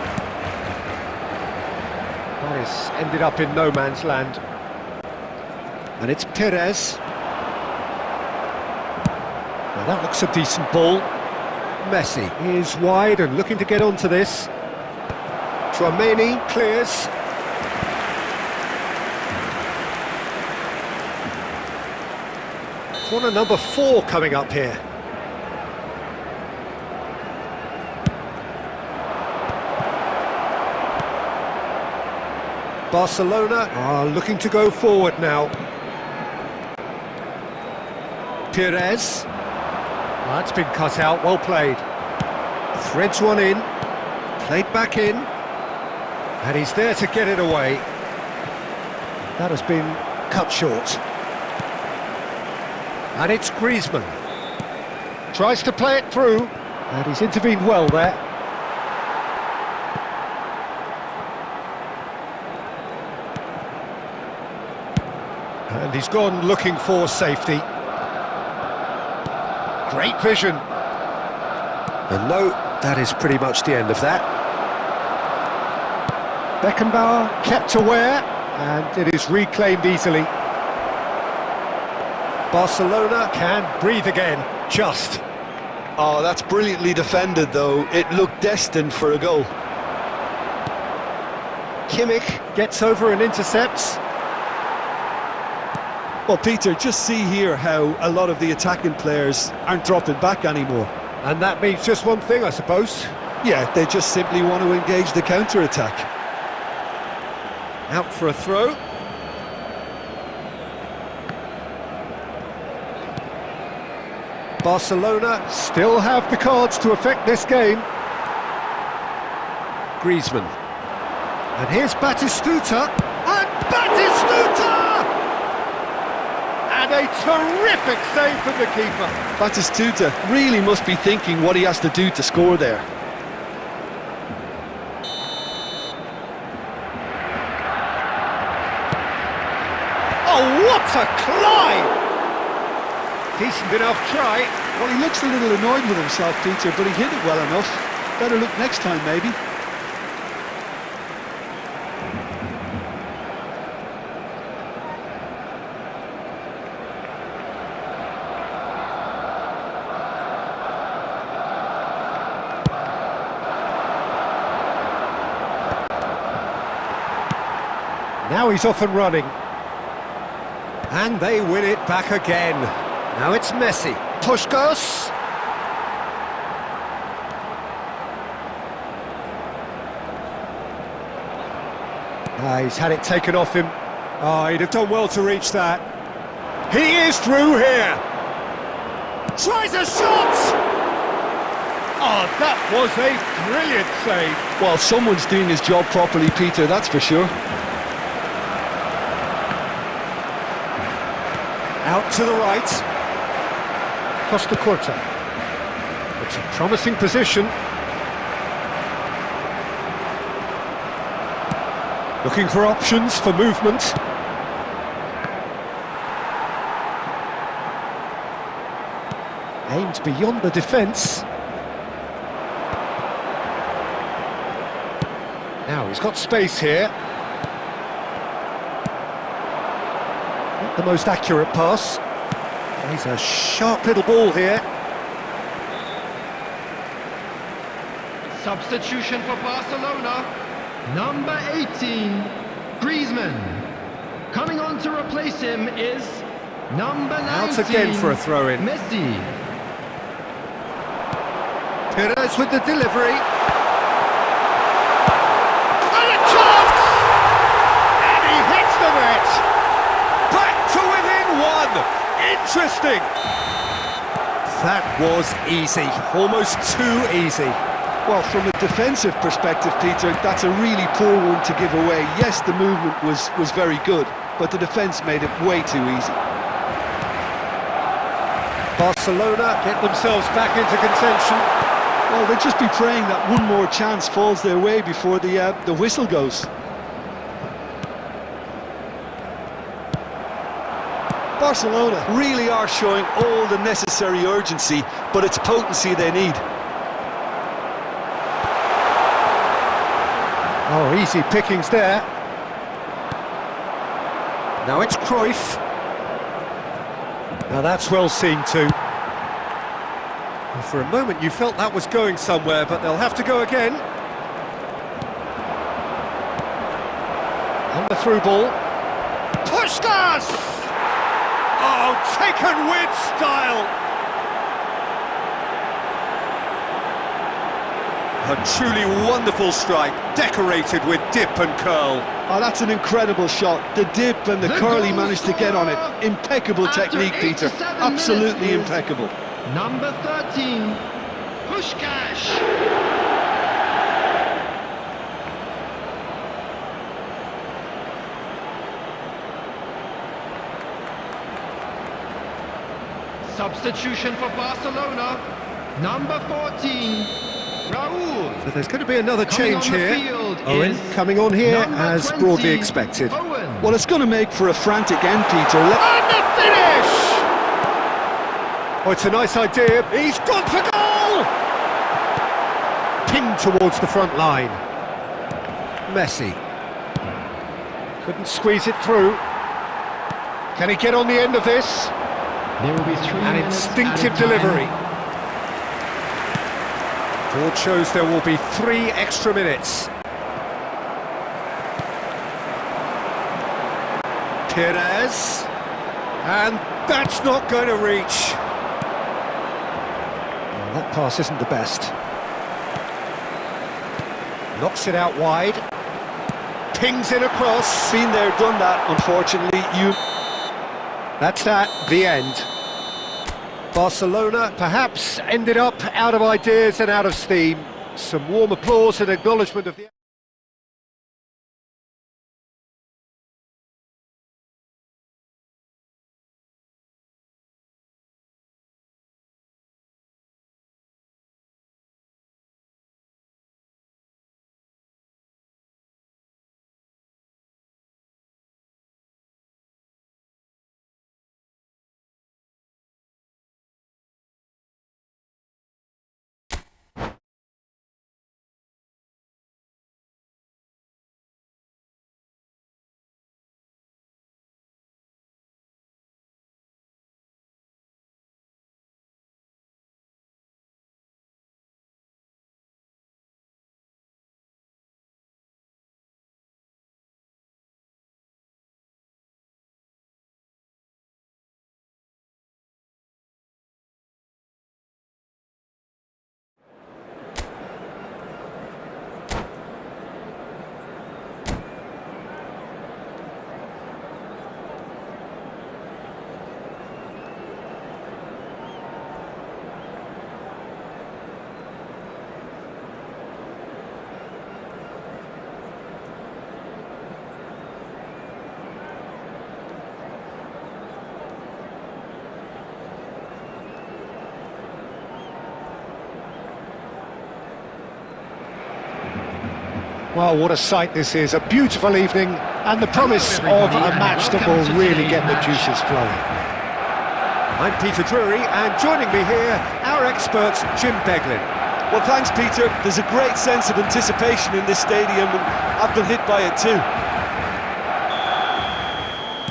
Paris ended up in no man's land. And it's Perez. Now that looks a decent ball. Messi is wide and looking to get onto this. Tchouaméni clears. Corner number 4 coming up here. Barcelona are looking to go forward now. Perez. That's been cut out, well played. Threads one in, played back in, and he's there to get it away. That has been cut short. And it's Griezmann. Tries to play it through, and he's intervened well there. And he's gone looking for safety. Great vision. And no, that is pretty much the end of that. Beckenbauer kept aware, and it is reclaimed easily. Barcelona can breathe again, just. Oh, that's brilliantly defended, though. It looked destined for a goal. Kimmich gets over and intercepts. Well, Peter, just see here how a lot of the attacking players aren't dropping back anymore. And that means just one thing, I suppose. Yeah, they just simply want to engage the counter-attack. Out for a throw. Barcelona still have the cards to affect this game. Griezmann. And here's Batistuta. And Batistuta! And a terrific save from the keeper. Batistuta really must be thinking what he has to do to score there. Oh, what a climb! Decent enough try. Well, he looks a little annoyed with himself, Peter, but he hit it well enough. Better look next time, maybe. Now he's off and running. And they win it back again. Now it's Messi. Puskos. He's had it taken off him. Oh, he'd have done well to reach that. He is through here. Tries a shot! Oh, that was a brilliant save. Well, someone's doing his job properly, Peter, that's for sure. Out to the right. Costa Curta. It's a promising position. Looking for options for movement. Aimed beyond the defence. Now he's got space here. Not the most accurate pass. He's a sharp little ball here. Substitution for Barcelona. Number 18, Griezmann. Coming on to replace him is number 19, Out again for a throw-in. Messi. Perez with the delivery. And a chance! And he hits the net. Back to within one. Interesting. That was easy. Almost too easy. Well, from a defensive perspective, Peter, that's a really poor one to give away. Yes, the movement was very good, but the defence made it way too easy. Barcelona get themselves back into contention. Well, they'll just be praying that one more chance falls their way before the whistle goes. Barcelona really are showing all the necessary urgency, but it's potency they need. Oh, easy pickings there. Now it's Cruyff. Now that's well seen too. And for a moment you felt that was going somewhere, but they'll have to go again. And the through ball. Puskos! Oh, taken with style! A truly wonderful strike, decorated with dip and curl. Oh, that's an incredible shot. The dip and the curl he managed to get on it. Impeccable technique, Peter. Absolutely impeccable. Number 13, Pushkash. Substitution for Barcelona, number 14, Raul. So there's going to be another change here. Owen coming on here as broadly expected. Owen. Well, it's going to make for a frantic end, Peter. And the finish! Oh, it's a nice idea. He's gone for goal! Pinged towards the front line. Messi. Couldn't squeeze it through. Can he get on the end of this? There will be 3 An minutes instinctive added time. delivery. Board shows there will be 3 extra minutes. Perez. And that's not going to reach. Well, that pass isn't the best. Knocks it out wide. Pings it across. Been there, done that, unfortunately. That's that, the end. Barcelona perhaps ended up out of ideas and out of steam. Some warm applause and acknowledgement of the... Well, what a sight this is, a beautiful evening, and the promise of a match that will really get the juices flowing. I'm Peter Drury, and joining me here, our expert, Jim Beglin. Well, thanks, Peter. There's a great sense of anticipation in this stadium, and I've been hit by it too.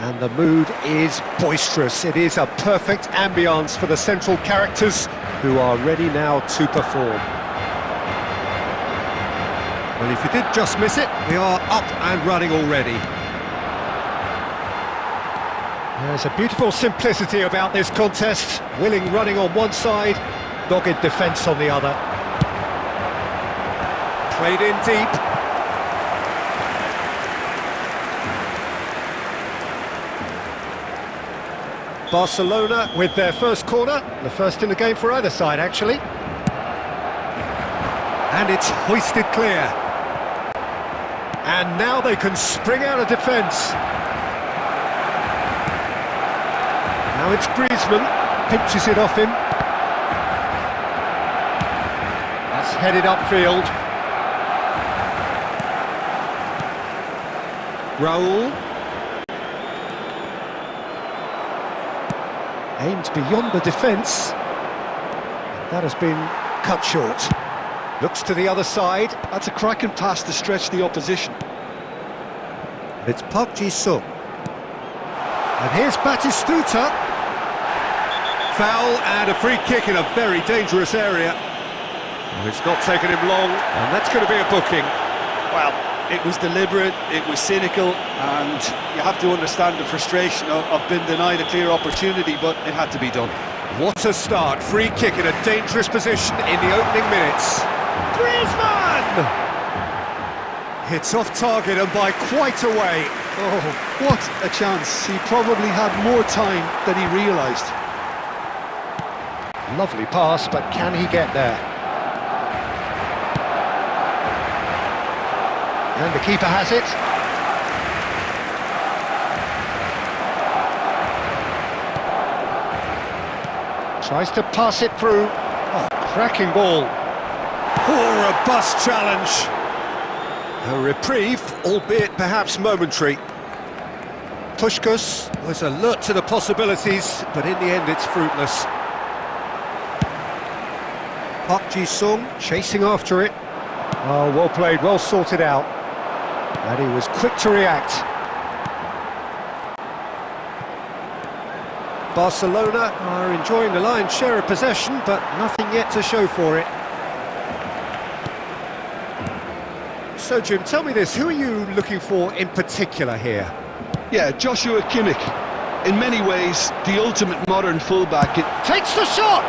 And the mood is boisterous. It is a perfect ambience for the central characters, who are ready now to perform. Well, if you did just miss it, we are up and running already. There's a beautiful simplicity about this contest. Willing running on one side, dogged defence on the other. Played in deep. Barcelona with their first corner, the first in the game for either side, actually. And it's hoisted clear. And now they can spring out of defence. Now it's Griezmann, pinches it off him. That's headed upfield. Raul. Aimed beyond the defence. That has been cut short. Looks to the other side. That's a cracking pass to stretch the opposition. It's Park Ji-sung. And here's Batistuta. Foul and a free kick in a very dangerous area. It's not taken him long, and that's going to be a booking. Well, it was deliberate, it was cynical, and you have to understand the frustration of being denied a clear opportunity, but it had to be done. What a start. Free kick in a dangerous position in the opening minutes. Griezmann! Hits off target and by quite a way. Oh, what a chance. He probably had more time than he realised. Lovely pass, but can he get there? And the keeper has it. Tries to pass it through. Oh, cracking ball. Poor, robust challenge. A reprieve, albeit perhaps momentary. Puskás was alert to the possibilities, but in the end it's fruitless. Park Ji-sung chasing after it. Oh, well played, well sorted out. And he was quick to react. Barcelona are enjoying the lion's share of possession, but nothing yet to show for it. So, Jim, tell me this, who are you looking for in particular here? Yeah, Joshua Kimmich. In many ways, the ultimate modern fullback. It Takes the shot!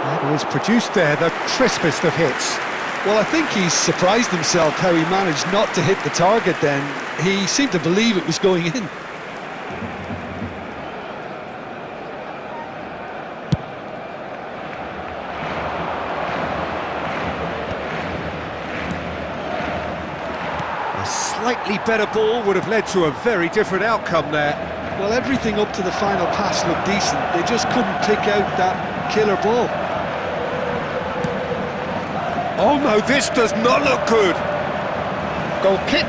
And he's produced there the crispest of hits. Well, I think he's surprised himself how he managed not to hit the target then. He seemed to believe it was going in. A slightly better ball would have led to a very different outcome there. Well, everything up to the final pass looked decent. They just couldn't pick out that killer ball. Oh no, this does not look good. Goal kick,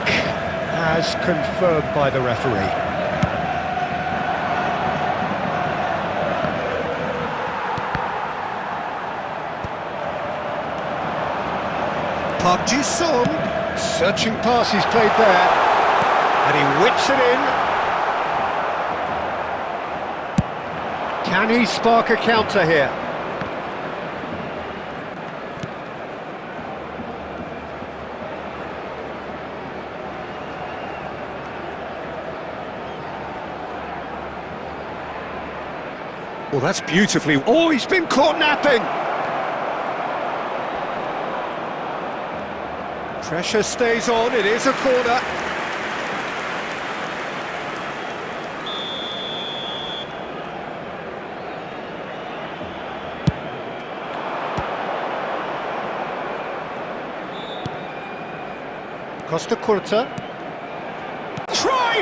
as confirmed by the referee. Park Ji-sung, searching pass he's played there, and he whips it in. Can he spark a counter here? Well, that's beautifully... Oh, he's been caught napping! Pressure stays on, it is a corner. Costa Curta. Try!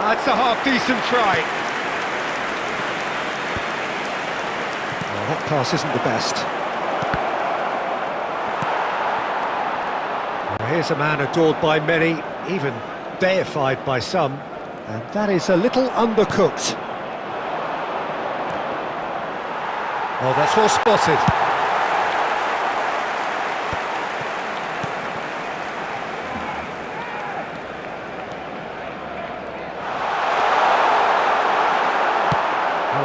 That's a half-decent try. That pass isn't the best. Well, here's a man adored by many, even deified by some, and that is a little undercooked. Oh, that's well spotted.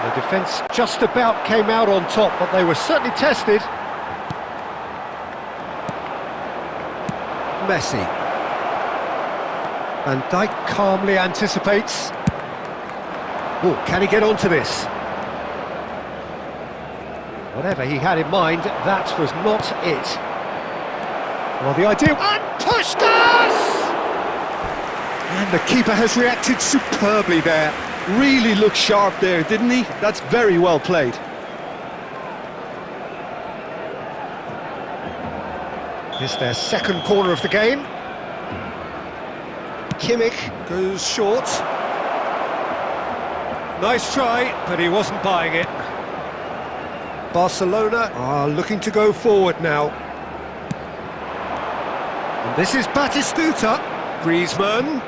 The defence just about came out on top, but they were certainly tested. Messi. Van Dijk calmly anticipates. Oh, can he get onto this? Whatever he had in mind, that was not it. Well, the idea... And Puskás! And the keeper has reacted superbly there. Really looked sharp there, didn't he? That's very well played. It's their second corner of the game. Kimmich goes short. Nice try, but he wasn't buying it. Barcelona are looking to go forward now. And this is Batistuta. Griezmann.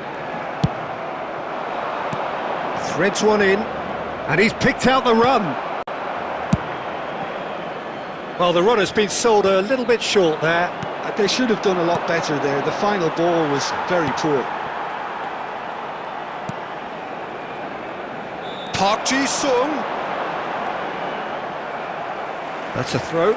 Threads one in, and he's picked out the run. Well, the run has been sold a little bit short there. They should have done a lot better there. The final ball was very poor. Park Ji-sung. That's a throw.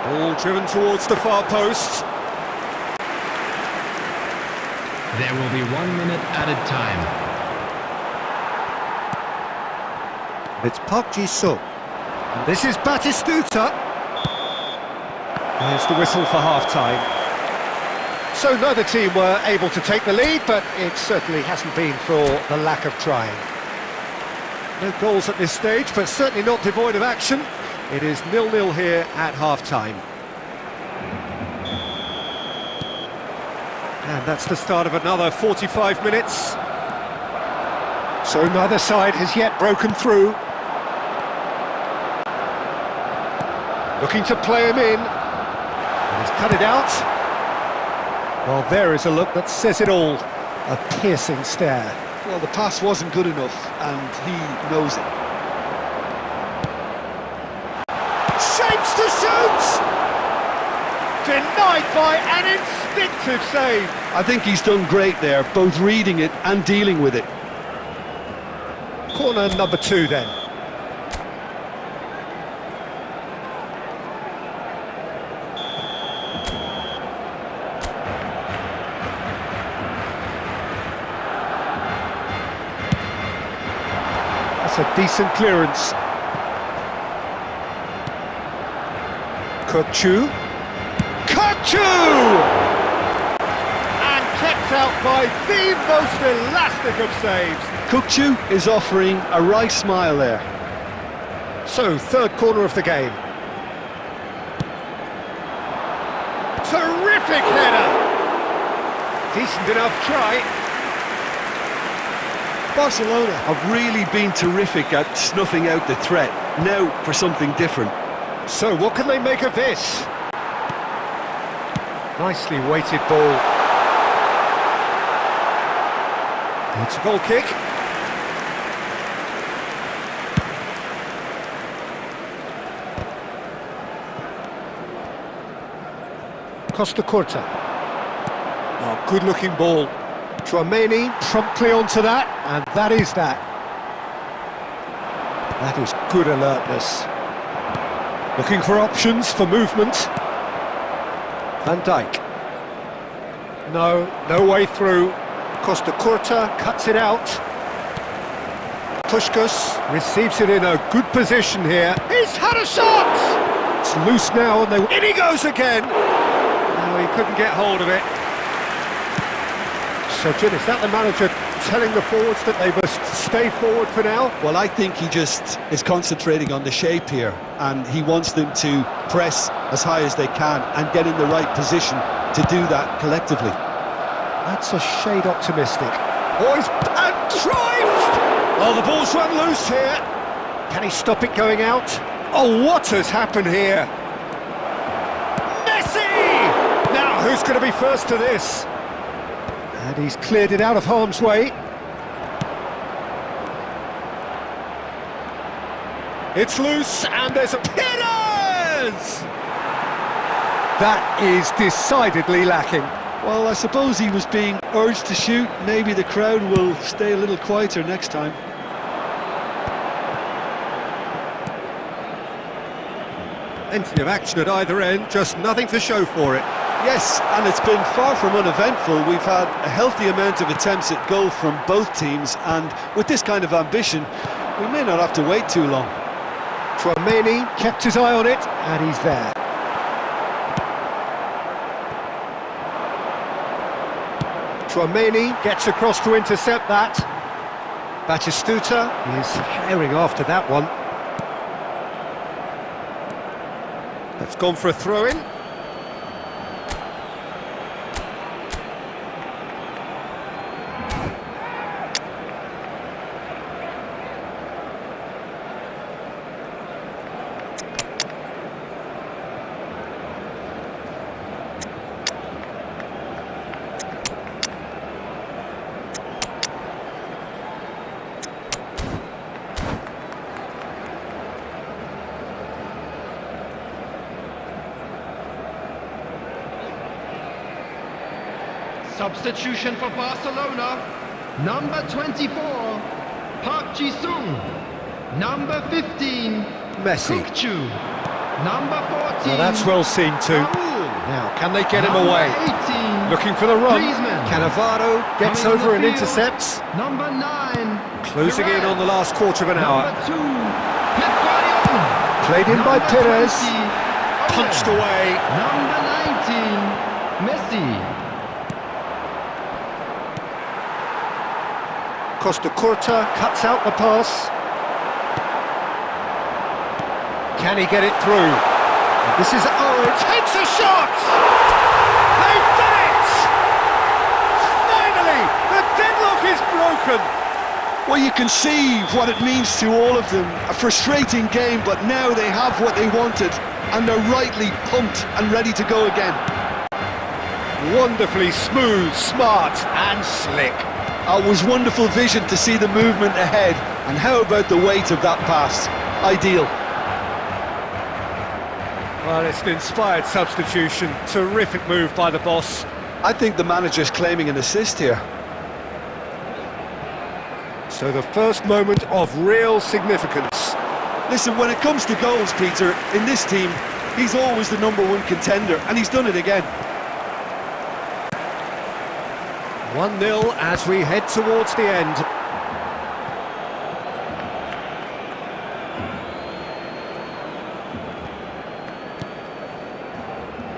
Ball driven towards the far post. There will be 1 minute added time. It's Park Ji-sung. And this is Batistuta. There's the whistle for half-time. So neither team were able to take the lead, but it certainly hasn't been for the lack of trying. No goals at this stage, but certainly not devoid of action. It is 0-0 here at half-time. And that's the start of another 45 minutes. So neither side has yet broken through. Looking to play him in. And he's cut it out. Well, there is a look that says it all. A piercing stare. Well, the pass wasn't good enough, and he knows it. Shapes to shoot! Denied by an instinctive save. I think he's done great there, both reading it and dealing with it. Corner number 2 then. That's a decent clearance. Kukçu. And kept out by the most elastic of saves. Kukçu is offering a right smile there. So, third corner of the game. Terrific header! Decent enough try. Barcelona have really been terrific at snuffing out the threat. Now for something different. So, what can they make of this? Nicely weighted ball. It's a goal kick. Costa Curta. Oh, good-looking ball. Tchouaméni promptly onto that, and that is that. That is good alertness. Looking for options for movement. Van Dijk. No way through. Costa Curta cuts it out. Puskás receives it in a good position here. He's had a shot! It's loose now, and in he goes again! No, he couldn't get hold of it. So, Jim, is that the manager telling the forwards that they must stay forward for now? Well, I think he just is concentrating on the shape here, and he wants them to press as high as they can and get in the right position to do that collectively. That's a shade optimistic. Oh, he's drives! Oh, the ball's run loose here. Can he stop it going out? Oh, what has happened here? Messi! Now, who's going to be first to this? And he's cleared it out of harm's way. It's loose, and there's a Pires! That is decidedly lacking. Well, I suppose he was being urged to shoot. Maybe the crowd will stay a little quieter next time. Plenty of action at either end, just nothing to show for it. Yes, and it's been far from uneventful. We've had a healthy amount of attempts at goal from both teams, and with this kind of ambition, we may not have to wait too long. Tchouaméni kept his eye on it, and he's there. Tchouaméni gets across to intercept that. Batistuta is herring after that one. That's gone for a throw-in. Substitution for Barcelona. Number 24, Park Ji-sung. Number 15, Messi. Kukçu. Number 14, Well, that's well seen too. Raul. Now, can they get him Number away? 18, Looking for the run. Griezmann. Cannavaro gets Coming on over the and field. intercepts. Number 9, Closing in on the last quarter of an hour. Number 2, Pep Guardiola. Played in by Number Pires. 20, punched away. Number 19, Messi. Costa Curta cuts out the pass. Can he get it through? This is takes a shot! They've done it! Finally, the deadlock is broken! Well, you can see what it means to all of them. A frustrating game, but now they have what they wanted, and they're rightly pumped and ready to go again. Wonderfully smooth, smart and slick. It was wonderful vision to see the movement ahead, and how about the weight of that pass? Ideal. Well, it's an inspired substitution. Terrific move by the boss. I think the manager's claiming an assist here. So the first moment of real significance. Listen, when it comes to goals, Peter, in this team, he's always the #1 contender, and he's done it again. 1-0 as we head towards the end.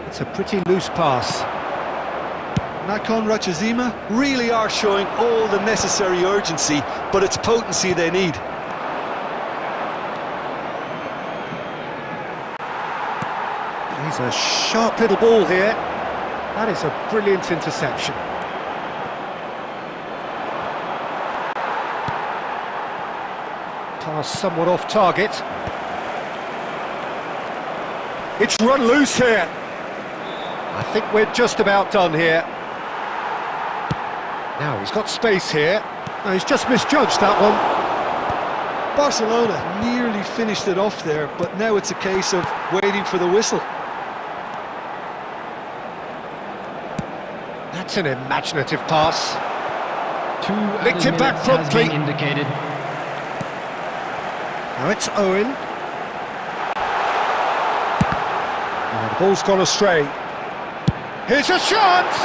It's a pretty loose pass. Nakhon Ratchazima really are showing all the necessary urgency, but it's potency they need. He's a sharp little ball here. That is a brilliant interception. Pass somewhat off target. It's run loose here. I think we're just about done here. Now he's got space here. No, he's just misjudged that one. Barcelona nearly finished it off there, but now it's a case of waiting for the whistle. That's an imaginative pass. 2 Licked it back minutes promptly. has been indicated. Now it's Owen. Oh, the ball's gone astray. Here's a chance!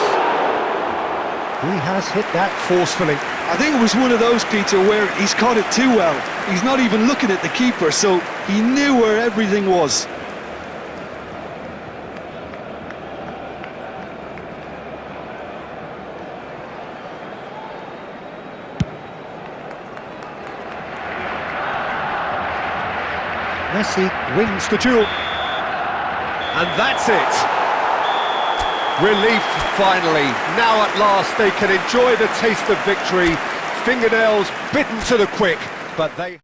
He has hit that forcefully. I think it was one of those, Peter, where he's caught it too well. He's not even looking at the keeper, so he knew where everything was. Messi wins the duel. And that's it. Relief, finally. Now at last they can enjoy the taste of victory. Fingernails bitten to the quick, but they...